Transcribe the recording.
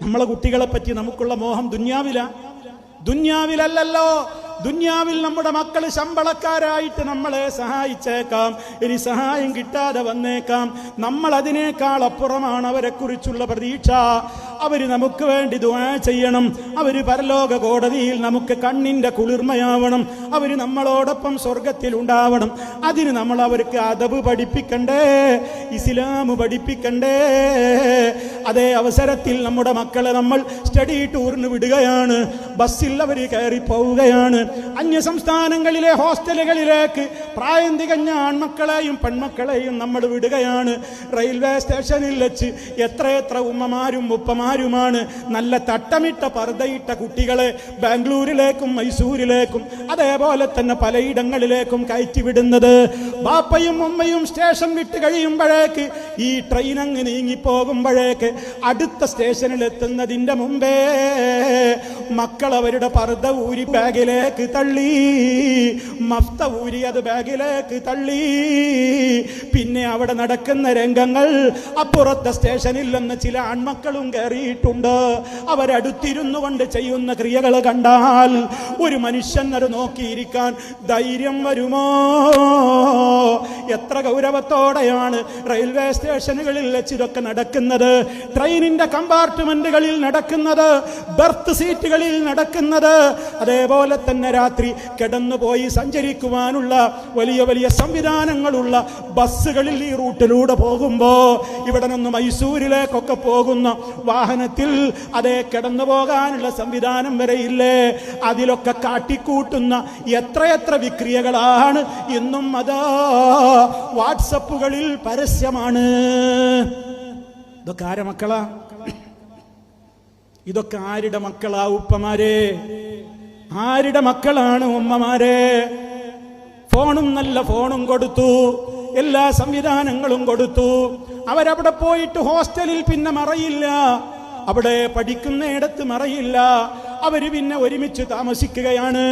നമ്മളെ കുട്ടികളെ പറ്റി നമുക്കുള്ള മോഹം ദുന്യാവിലല്ലല്ലോ. ദുന്യാവിൽ നമ്മുടെ മക്കൾ ശമ്പളക്കാരായിട്ട് നമ്മളെ സഹായിച്ചേക്കാം, ഇനി സഹായം കിട്ടാതെ വന്നേക്കാം. നമ്മൾ അതിനേക്കാൾ അപ്പുറമാണ് അവരെ കുറിച്ചുള്ള പ്രതീക്ഷ. അവര് നമുക്ക് വേണ്ടി ദുആ ചെയ്യണം, അവര് പരലോക കോടതിയിൽ നമുക്ക് കണ്ണിന്റെ കുളിർമയാവണം, അവര് നമ്മളോടൊപ്പം സ്വർഗത്തിൽ ഉണ്ടാവണം. അതിന് നമ്മൾ അവർക്ക് അദബ് പഠിപ്പിക്കണ്ടേ, ഇസ്ലാം പഠിപ്പിക്കണ്ടേ? അതേ അവസരത്തിൽ നമ്മുടെ മക്കളെ നമ്മൾ സ്റ്റഡി ടൂറിന് വിടുകയാണ്, ബസ്സിൽ അവർ കയറി പോവുകയാണ്. അന്യ സംസ്ഥാനങ്ങളിലെ ഹോസ്റ്റലുകളിലേക്ക് പ്രായം തികഞ്ഞ ആൺമക്കളെയും പെൺമക്കളെയും നമ്മൾ വിടുകയാണ്. റെയിൽവേ സ്റ്റേഷനിൽ വെച്ച് എത്രയെത്ര ഉമ്മമാരും ഉപ്പമാരുമാണ് നല്ല തട്ടമിട്ട പർദ്ദയിട്ട കുട്ടികളെ ബാംഗ്ലൂരിലേക്കും മൈസൂരിലേക്കും അതേപോലെ തന്നെ പലയിടങ്ങളിലേക്കും കയറ്റിവിടുന്നത്. ബാപ്പയും ഉമ്മയും സ്റ്റേഷൻ വിട്ട് കഴിയുമ്പോഴേക്ക് ഈ ട്രെയിൻ അങ്ങ് നീങ്ങിപ്പോകുമ്പോഴേക്ക് അടുത്ത സ്റ്റേഷനിൽ എത്തുന്നതിന്റെ മുമ്പേ മക്കൾ അവരുടെ പർദ്ദ ഊരി ബാഗിലേക്ക് തള്ളി, മഫ്ത ഊരി അത് ബാഗിലേക്ക് തള്ളി. പിന്നെ അവിടെ നടക്കുന്ന രംഗങ്ങൾ അപ്പുറത്തെ സ്റ്റേഷനിൽ നിന്ന് ചില ആൺമക്കളും കയറിയിട്ടുണ്ട്. അവരടുത്തിരുന്നു കൊണ്ട് ചെയ്യുന്ന ക്രിയകൾ കണ്ടാൽ ഒരു മനുഷ്യൻ അത് നോക്കിയിരിക്കാൻ ധൈര്യം വരുമോ? എത്ര ഗൗരവത്തോടെയാണ് റെയിൽവേ സ്റ്റേഷനുകളിൽ വെച്ച് ഇതൊക്കെ നടക്കുന്നത്, ട്രെയിനിന്റെ കമ്പാർട്ട്മെന്റുകളിൽ നടക്കുന്നത്, ബർത്ത് സീറ്റുകളിൽ നടക്കുന്നത്. അതേപോലെ തന്നെ രാത്രി കിടന്നുപോയി സഞ്ചരിക്കുവാനുള്ള വലിയ വലിയ സംവിധാനങ്ങളുള്ള ബസ്സുകളിൽ ഈ റൂട്ടിലൂടെ പോകുമ്പോ ഇവിടെ നിന്ന് മൈസൂരിലേക്കൊക്കെ പോകുന്ന വാഹനത്തിൽ അതേ കിടന്നു പോകാനുള്ള സംവിധാനം വരെ ഇല്ലേ? അതിലൊക്കെ കാട്ടിക്കൂട്ടുന്ന എത്രയെത്ര വിക്രിയകളാണ് ഇന്നും അതാ വാട്സപ്പുകളിൽ പരസ്യമാണ്. ഇതൊക്കെ ആരെ മക്കളാ? ഇതൊക്കെ ആരുടെ മക്കളാ ഉപ്പമാരെ? ആരുടെ മക്കളാണ് ഉമ്മമാരെ? ഫോണും നല്ല ഫോണും കൊടുത്തു, എല്ലാ സംവിധാനങ്ങളും കൊടുത്തു. അവരവിടെ പോയിട്ട് ഹോസ്റ്റലിൽ പിന്നെ മറയില്ല, അവിടെ പഠിക്കുന്നിടത്ത് മറയില്ല. അവര് പിന്നെ ഒരുമിച്ച് താമസിക്കുകയാണ്.